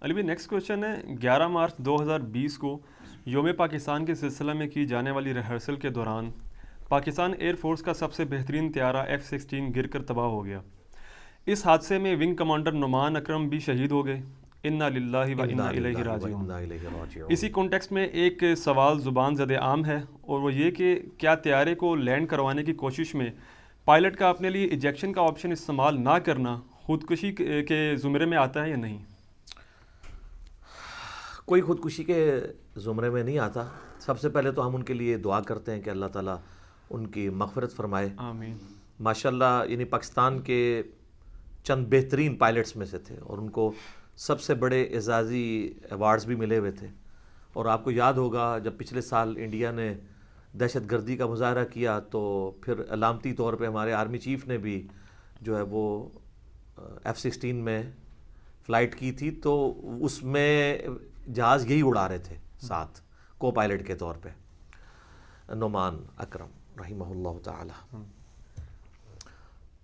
علی بھائی next question ہے 11 مارچ 2020 کو یوم پاکستان کے سلسلہ میں کی جانے والی ریہرسل کے دوران پاکستان ایئر فورس کا سب سے بہترین طیارہ F-16 گر کر تباہ ہو گیا. اس حادثے میں ونگ کمانڈر نعمان اکرم بھی شہید ہو گئے. انا للہ و انا الیہ راجعون. اسی کانٹیکسٹ میں ایک سوال زبان زد عام ہے اور وہ یہ کہ کیا طیارے کو لینڈ کروانے کی کوشش میں پائلٹ کا اپنے لیے ایجیکشن کا آپشن استعمال نہ کرنا خودکشی کے زمرے میں آتا ہے یا نہیں؟ کوئی خودکشی کے زمرے میں نہیں آتا. سب سے پہلے تو ہم ان کے لیے دعا کرتے ہیں کہ اللہ تعالیٰ ان کی مغفرت فرمائے. آمین. ماشاءاللہ یعنی پاکستان کے چند بہترین پائلٹس میں سے تھے اور ان کو سب سے بڑے اعزازی ایوارڈز بھی ملے ہوئے تھے. اور آپ کو یاد ہوگا جب پچھلے سال انڈیا نے دہشت گردی کا مظاہرہ کیا تو پھر علامتی طور پہ ہمارے آرمی چیف نے بھی جو ہے وہ F-16 میں فلائٹ کی تھی, تو اس میں جہاز یہی اڑا رہے تھے ساتھ کو پائلٹ کے طور پہ نعمان اکرم رحمہ اللہ تعالی.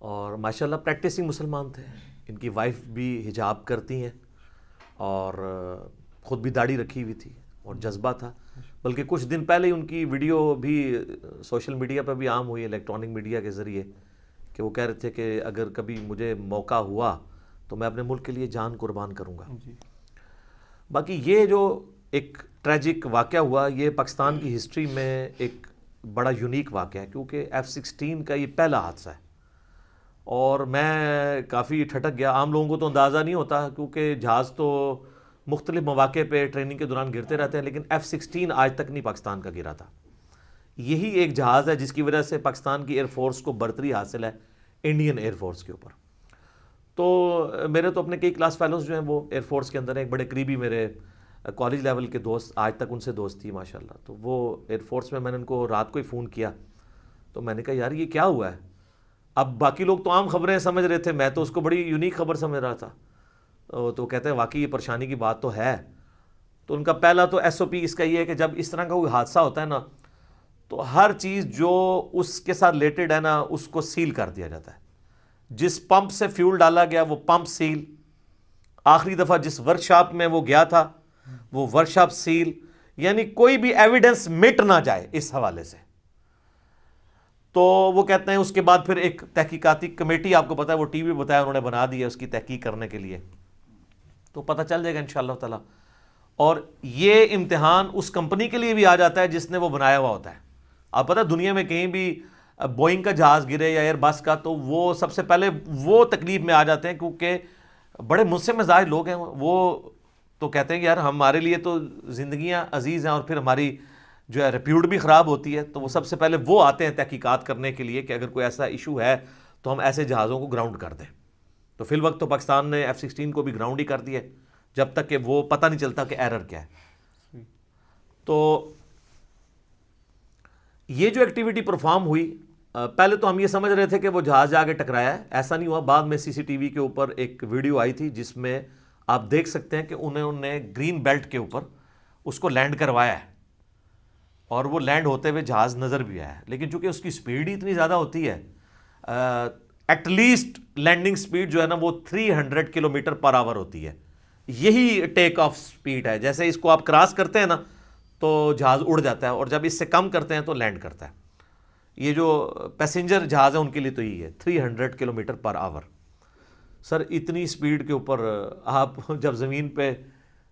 اور ماشاءاللہ پریکٹسنگ مسلمان تھے. ان کی وائف بھی حجاب کرتی ہیں اور خود بھی داڑھی رکھی ہوئی تھی اور جذبہ تھا. بلکہ کچھ دن پہلے ہی ان کی ویڈیو بھی سوشل میڈیا پہ بھی عام ہوئی, الیکٹرانک میڈیا کے ذریعے, کہ وہ کہہ رہے تھے کہ اگر کبھی مجھے موقع ہوا تو میں اپنے ملک کے لیے جان قربان کروں گا. باقی یہ جو ایک ٹریجک واقعہ ہوا یہ پاکستان کی ہسٹری میں ایک بڑا یونیک واقعہ ہے, کیونکہ F-16 کا یہ پہلا حادثہ ہے. اور میں کافی ٹھٹک گیا. عام لوگوں کو تو اندازہ نہیں ہوتا کیونکہ جہاز تو مختلف مواقع پہ ٹریننگ کے دوران گرتے رہتے ہیں, لیکن F-16 آج تک نہیں پاکستان کا گرا تھا. یہی ایک جہاز ہے جس کی وجہ سے پاکستان کی ایئر فورس کو برتری حاصل ہے انڈین ایئر فورس کے اوپر. تو میرے تو اپنے کئی کلاس فیلوز جو ہیں وہ ایئر فورس کے اندر ہیں. ایک بڑے قریبی میرے کالج لیول کے دوست, آج تک ان سے دوستی ماشاءاللہ. تو وہ ایئر فورس میں نے ان کو رات کو ہی فون کیا تو میں نے کہا یار یہ کیا ہوا ہے. اب باقی لوگ تو عام خبریں سمجھ رہے تھے, میں تو اس کو بڑی یونیک خبر سمجھ رہا تھا. تو کہتے ہیں واقعی یہ پریشانی کی بات تو ہے. تو ان کا پہلا تو SOP اس کا یہ ہے کہ جب اس طرح کا کوئی حادثہ ہوتا ہے نا تو ہر چیز جو اس کے ساتھ ریلیٹڈ ہے نا اس کو سیل کر دیا جاتا ہے. جس پمپ سے فیول ڈالا گیا وہ پمپ سیل, آخری دفعہ جس ورکشاپ میں وہ گیا تھا وہ ورکشاپ سیل, یعنی کوئی بھی ایویڈنس مٹ نہ جائے اس حوالے سے. تو وہ کہتے ہیں اس کے بعد پھر ایک تحقیقاتی کمیٹی, آپ کو پتا ہے وہ ٹی وی بتایا انہوں نے بنا دی ہے اس کی تحقیق کرنے کے لیے, تو پتہ چل جائے گا انشاءاللہ تعالی. اور یہ امتحان اس کمپنی کے لیے بھی آ جاتا ہے جس نے وہ بنایا ہوا ہوتا ہے. آپ پتہ دنیا میں کہیں بھی بوئنگ کا جہاز گرے یا ایئر بس کا تو وہ سب سے پہلے وہ تکلیف میں آ جاتے ہیں, کیونکہ بڑے مجھ مزاج لوگ ہیں وہ تو کہتے ہیں کہ یار ہمارے لیے تو زندگیاں عزیز ہیں اور پھر ہماری جو ہے ریپیوٹ بھی خراب ہوتی ہے. تو وہ سب سے پہلے وہ آتے ہیں تحقیقات کرنے کے لیے کہ اگر کوئی ایسا ایشو ہے تو ہم ایسے جہازوں کو گراؤنڈ کر دیں. تو فی الوقت تو پاکستان نے F-16 کو بھی گراؤنڈ ہی کر دیا جب تک کہ وہ پتہ نہیں چلتا کہ ایرر کیا ہے. تو یہ جو ایکٹیویٹی پرفارم ہوئی, پہلے تو ہم یہ سمجھ رہے تھے کہ وہ جہاز جا کے ٹکرایا ہے, ایسا نہیں ہوا. بعد میں CCTV کے اوپر ایک ویڈیو آئی تھی جس میں آپ دیکھ سکتے ہیں کہ انہوں نے گرین بیلٹ کے اوپر اس کو لینڈ کروایا ہے اور وہ لینڈ ہوتے ہوئے جہاز نظر بھی آیا ہے. لیکن چونکہ اس کی سپیڈ ہی اتنی زیادہ ہوتی ہے, ایٹ لیسٹ لینڈنگ سپیڈ جو ہے نا وہ 300 کلومیٹر پر آور ہوتی ہے. یہی ٹیک آف سپیڈ ہے. جیسے اس کو آپ کراس کرتے ہیں نا تو جہاز اڑ جاتا ہے اور جب اس سے کم کرتے ہیں تو لینڈ کرتا ہے. یہ جو پیسنجر جہاز ہے ان کے لیے تو یہی ہے 300 کلومیٹر پر آور. سر اتنی سپیڈ کے اوپر آپ جب زمین پہ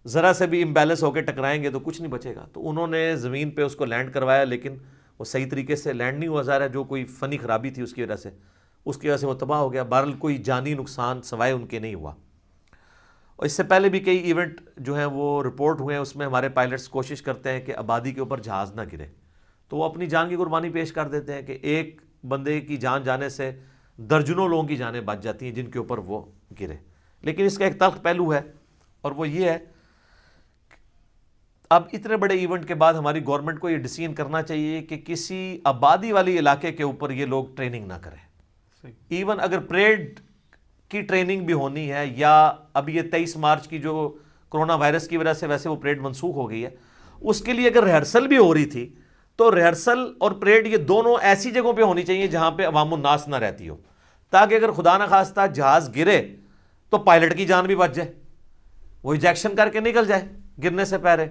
ذرا سے بھی امبیلنس ہو کے ٹکرائیں گے تو کچھ نہیں بچے گا. تو انہوں نے زمین پہ اس کو لینڈ کروایا لیکن وہ صحیح طریقے سے لینڈ نہیں ہوا. ظاہر ہے جو کوئی فنی خرابی تھی اس کی وجہ سے وہ تباہ ہو گیا. بہرحال کوئی جانی نقصان سوائے ان کے نہیں ہوا. اور اس سے پہلے بھی کئی ایونٹ جو ہیں وہ رپورٹ ہوئے ہیں, اس میں ہمارے پائلٹس کوشش کرتے ہیں کہ آبادی کے اوپر جہاز نہ گرے, تو وہ اپنی جان کی قربانی پیش کر دیتے ہیں کہ ایک بندے کی جان جانے سے درجنوں لوگوں کی جانیں بچ جاتی ہیں جن کے اوپر وہ گرے. لیکن اس کا ایک تلخ پہلو ہے اور وہ یہ ہے اب اتنے بڑے ایونٹ کے بعد ہماری گورنمنٹ کو یہ ڈیسیژن کرنا چاہیے کہ کسی آبادی والی علاقے کے اوپر یہ لوگ ٹریننگ نہ کریں. ایون اگر پریڈ کی ٹریننگ بھی ہونی ہے, یا اب یہ 23 مارچ کی جو کرونا وائرس کی وجہ سے ویسے وہ پریڈ منسوخ ہو گئی ہے, اس کے لیے اگر ریہرسل بھی ہو رہی تھی تو ریہرسل اور پریڈ یہ دونوں ایسی جگہوں پہ ہونی چاہیے جہاں پہ عوام الناس نہ رہتی ہو, تاکہ اگر خدا نخواستہ جہاز گرے تو پائلٹ کی جان بھی بچ جائے. وہ ایجیکشن کر کے نکل جائے گرنے سے پہلے،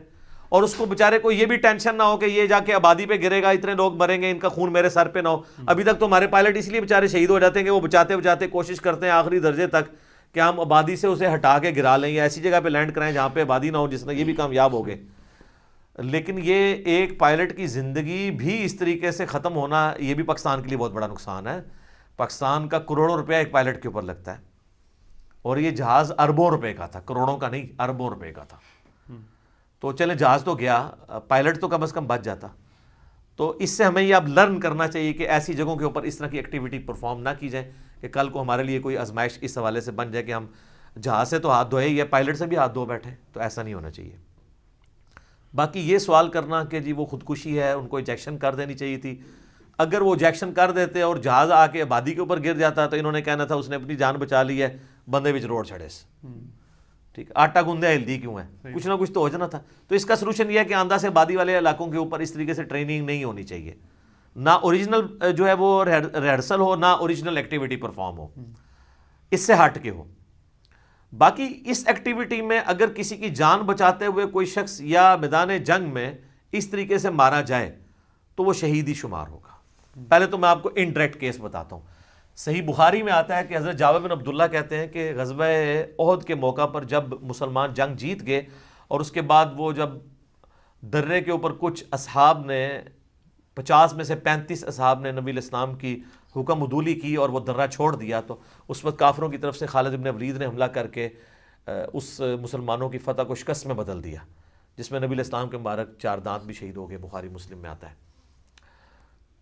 اور اس کو بیچارے کو یہ بھی ٹینشن نہ ہو کہ یہ جا کے آبادی پہ گرے گا، اتنے لوگ مریں گے، ان کا خون میرے سر پہ نہ ہو۔ ابھی تک تو ہمارے پائلٹ اس لیے بیچارے شہید ہو جاتے ہیں کہ وہ بچاتے بچاتے کوشش کرتے ہیں آخری درجے تک کہ ہم آبادی سے اسے ہٹا کے گرا لیں یا ایسی جگہ پہ لینڈ کرائیں جہاں پہ آبادی نہ ہو، جس میں یہ بھی کامیاب ہو گئے۔ لیکن یہ ایک پائلٹ کی زندگی بھی اس طریقے سے ختم ہونا، یہ بھی پاکستان کے لیے بہت بڑا نقصان ہے۔ پاکستان کا کروڑوں روپیہ ایک پائلٹ کے اوپر لگتا ہے، اور یہ جہاز اربوں روپے کا تھا، کروڑوں کا نہیں، اربوں روپے کا تھا۔ تو چلے جہاز تو گیا، پائلٹ تو کم از کم بچ جاتا۔ تو اس سے ہمیں یہ اب لرن کرنا چاہیے کہ ایسی جگہوں کے اوپر اس طرح کی ایکٹیویٹی پرفارم نہ کی جائے کہ کل کو ہمارے لیے کوئی آزمائش اس حوالے سے بن جائے کہ ہم جہاز سے تو ہاتھ دھوئے یا پائلٹ سے بھی ہاتھ دھو بیٹھے، تو ایسا نہیں ہونا چاہیے۔ باقی یہ سوال کرنا کہ جی وہ خودکشی ہے، ان کو ایجیکشن کر دینی چاہیے تھی، اگر وہ ایجیکشن کر دیتے اور جہاز آ کے آبادی کے اوپر گر جاتا تو انہوں نے کہنا تھا اس نے اپنی جان بچا لی ہے، بندے وچ روڑ چھڑے سے، ٹھیک، آٹا گوندے ہلدی کیوں ہے، کچھ نہ کچھ تو ہو جانا تھا۔ تو اس کا سلوشن یہ ہے کہ آندہ سے آبادی والے علاقوں کے اوپر اس طریقے سے ٹریننگ نہیں ہونی چاہیے، نہ اوریجنل جو ہے وہ ریہرسل ہو، نہ اوریجنل ایکٹیویٹی پرفارم ہو، اس سے ہٹ کے ہو۔ باقی اس ایکٹیویٹی میں اگر کسی کی جان بچاتے ہوئے کوئی شخص یا میدان جنگ میں اس طریقے سے مارا جائے تو وہ شہید ہی شمار ہوگا۔ پہلے تو میں آپ کو انڈائریکٹ کیس بتاتا ہوں۔ صحیح بخاری میں آتا ہے کہ حضرت جابر بن عبداللہ کہتے ہیں کہ غزوہ احد کے موقع پر جب مسلمان جنگ جیت گئے اور اس کے بعد وہ جب درے کے اوپر کچھ اصحاب نے 50 میں سے 35 اصحاب نے نبی الاسلام کی حکم عدولی کی اور وہ درہ چھوڑ دیا، تو اس وقت کافروں کی طرف سے خالد بن ولید نے حملہ کر کے اس مسلمانوں کی فتح کو شکست میں بدل دیا، جس میں نبی الاسلام کے مبارک 4 دانت بھی شہید ہو گئے، بخاری مسلم میں آتا ہے۔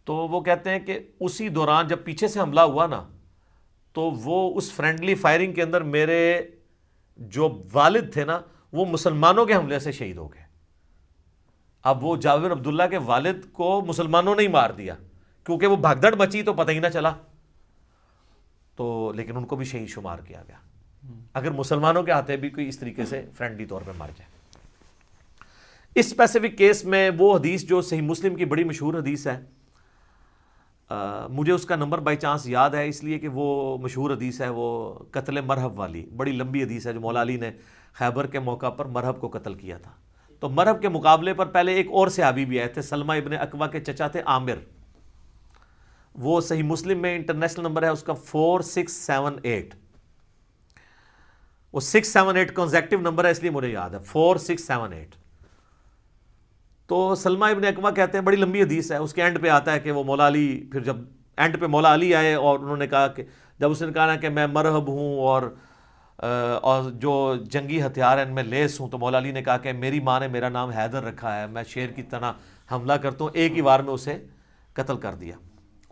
تو وہ کہتے ہیں کہ اسی دوران جب پیچھے سے حملہ ہوا نا، تو وہ اس فرینڈلی فائرنگ کے اندر میرے جو والد تھے نا وہ مسلمانوں کے حملے سے شہید ہو گئے۔ اب وہ جابر بن عبداللہ کے والد کو مسلمانوں نے ہی مار دیا کیونکہ وہ بھگدڑ مچی تو پتہ ہی نہ چلا، تو لیکن ان کو بھی شہید شمار کیا گیا اگر مسلمانوں کے ہاتھے بھی کوئی اس طریقے سے فرینڈلی طور پہ مار جائے۔ اس اسپیسیفک کیس میں وہ حدیث جو صحیح مسلم کی بڑی مشہور حدیث ہے، مجھے اس کا نمبر بائی چانس یاد ہے اس لیے کہ وہ مشہور حدیث ہے، وہ قتل مرہب والی بڑی لمبی حدیث ہے جو مولا علی نے خیبر کے موقع پر مرہب کو قتل کیا تھا۔ تو مرہب کے مقابلے پر پہلے ایک اور صحابی بھی آئے تھے، سلمہ ابن اکوع کے چچا تھے عامر، وہ صحیح مسلم میں انٹرنیشنل نمبر ہے اس کا 4678، وہ 678 کنزیکٹیو نمبر ہے اس لیے مجھے یاد ہے 4678۔ تو سلمہ ابن اکوع کہتے ہیں، بڑی لمبی حدیث ہے، اس کے اینڈ پہ آتا ہے کہ وہ مولا علی، پھر جب اینڈ پہ مولا علی آئے اور انہوں نے کہا کہ جب اس نے کہا نا کہ میں مرہب ہوں اور جو جنگی ہتھیار ہیں ان میں لیس ہوں، تو مولا علی نے کہا کہ میری ماں نے میرا نام حیدر رکھا ہے، میں شیر کی طرح حملہ کرتا ہوں، ایک ہی وار میں اسے قتل کر دیا۔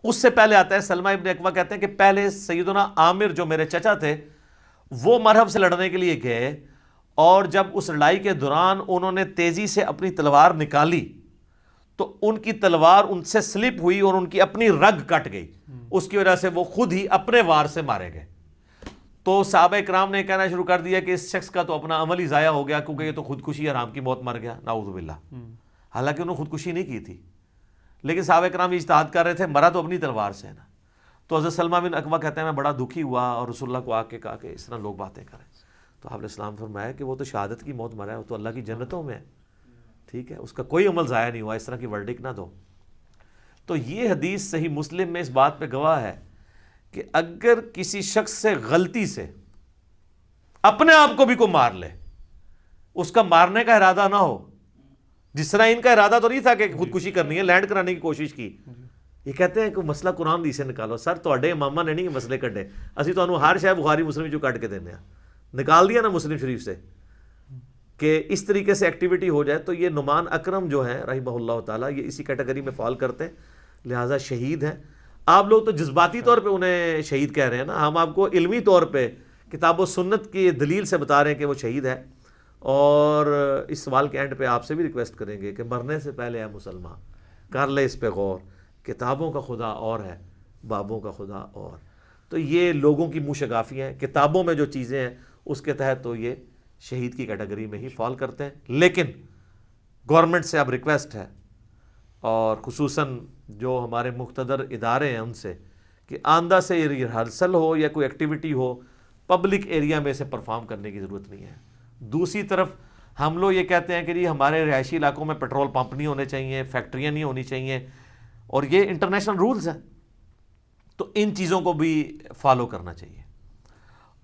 اس سے پہلے آتا ہے سلمہ ابن اکوع کہتے ہیں کہ پہلے سیدنا عامر جو میرے چچا تھے وہ مرہب سے لڑنے کے لیے گئے، اور جب اس لڑائی کے دوران انہوں نے تیزی سے اپنی تلوار نکالی تو ان کی تلوار ان سے سلپ ہوئی اور ان کی اپنی رگ کٹ گئی، اس کی وجہ سے وہ خود ہی اپنے وار سے مارے گئے۔ تو صحابہ کرام نے کہنا شروع کر دیا کہ اس شخص کا تو اپنا عمل ہی ضائع ہو گیا کیونکہ یہ تو خودکشی حرام کی موت مر گیا، نعوذ باللہ۔ حالانکہ انہوں نے خودکشی نہیں کی تھی، لیکن صحابہ کرام اجتہاد کر رہے تھے، مرا تو اپنی تلوار سے ہے نا۔ تو حضرت سلمہ بن اکوع کہتے ہیں میں بڑا دکھی ہوا اور رسول اللہ کو آ کے کہا کہ اس طرح لوگ باتیں کریں، تو آپ نے اسلام فرمایا کہ وہ تو شہادت کی موت مرا ہے، وہ تو اللہ کی جنتوں میں ہے، ٹھیک ہے، اس کا کوئی عمل ضائع نہیں ہوا، اس طرح کی ورڈک نہ دو۔ تو یہ حدیث صحیح مسلم میں اس بات پہ گواہ ہے کہ اگر کسی شخص سے غلطی سے اپنے آپ کو بھی کوئی مار لے، اس کا مارنے کا ارادہ نہ ہو، جس طرح ان کا ارادہ تو نہیں تھا کہ خودکشی کرنی ہے، لینڈ کرانے کی کوشش کی۔ یہ کہتے ہیں کہ مسئلہ قرآن دی سے نکالو، سر تواڈے اماماں نے نہیں مسئلے کڈے، اسی تانوں ہر شے بخاری مسلم جو کٹ کے دینے ہیں، نکال دیا نا مسلم شریف سے کہ اس طریقے سے ایکٹیویٹی ہو جائے۔ تو یہ نعمان اکرم جو ہیں رحمہ اللہ تعالیٰ، یہ اسی کیٹیگری میں فال کرتے ہیں، لہٰذا شہید ہیں۔ آپ لوگ تو جذباتی طور پہ انہیں شہید کہہ رہے ہیں نا، ہم آپ کو علمی طور پہ کتاب و سنت کی دلیل سے بتا رہے ہیں کہ وہ شہید ہے۔ اور اس سوال کے اینڈ پہ آپ سے بھی ریکویسٹ کریں گے کہ مرنے سے پہلے ہے مسلمان کر لے اس پہ غور، کتابوں کا خدا اور ہے، بابوں کا خدا اور۔ تو یہ لوگوں کی منہ شگافی ہیں، کتابوں میں جو چیزیں ہیں اس کے تحت تو یہ شہید کی کیٹیگری میں ہی فال کرتے ہیں۔ لیکن گورنمنٹ سے اب ریکویسٹ ہے، اور خصوصاً جو ہمارے مقتدر ادارے ہیں ان سے، کہ آندہ سے ریہرسل ہو یا کوئی ایکٹیویٹی ہو، پبلک ایریا میں سے پرفارم کرنے کی ضرورت نہیں ہے۔ دوسری طرف ہم لوگ یہ کہتے ہیں کہ جی ہمارے رہائشی علاقوں میں پیٹرول پمپ نہیں ہونے چاہیے, فیکٹریاں نہیں ہونی چاہیے, اور یہ انٹرنیشنل رولز ہیں, تو ان چیزوں کو بھی فالو کرنا چاہیے.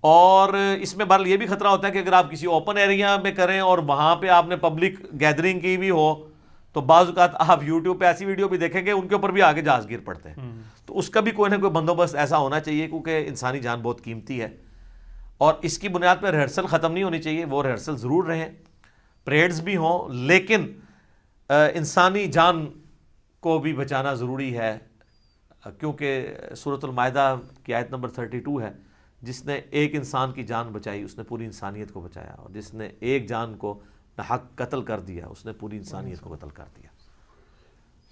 اور اس میں بہرحال یہ بھی خطرہ ہوتا ہے کہ اگر آپ کسی اوپن ایریا میں کریں اور وہاں پہ آپ نے پبلک گیدرنگ کی بھی ہو, تو بعض اوقات آپ یوٹیوب پہ ایسی ویڈیو بھی دیکھیں گے ان کے اوپر بھی آگے جہاز گیر پڑتے ہیں. تو اس کا بھی کوئی نہ کوئی بندوبست ایسا ہونا چاہیے, کیونکہ انسانی جان بہت قیمتی ہے, اور اس کی بنیاد پہ ریہرسل ختم نہیں ہونی چاہیے. وہ ریہرسل ضرور رہیں, پریڈز بھی ہوں, لیکن انسانی جان کو بھی بچانا ضروری ہے, کیونکہ سورۃ المائدہ کی آیت نمبر 32 ہے, جس نے ایک انسان کی جان بچائی اس نے پوری انسانیت کو بچایا, اور جس نے ایک جان کو ناحق قتل کر دیا اس نے پوری انسانیت کو قتل کر دیا.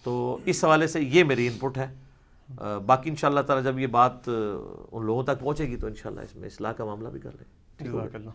تو اس حوالے سے یہ میری انپٹ ہے. باقی انشاءاللہ تعالی جب یہ بات ان لوگوں تک پہنچے گی تو انشاءاللہ اس میں اصلاح کا معاملہ بھی کر لیں. جزاک اللہ.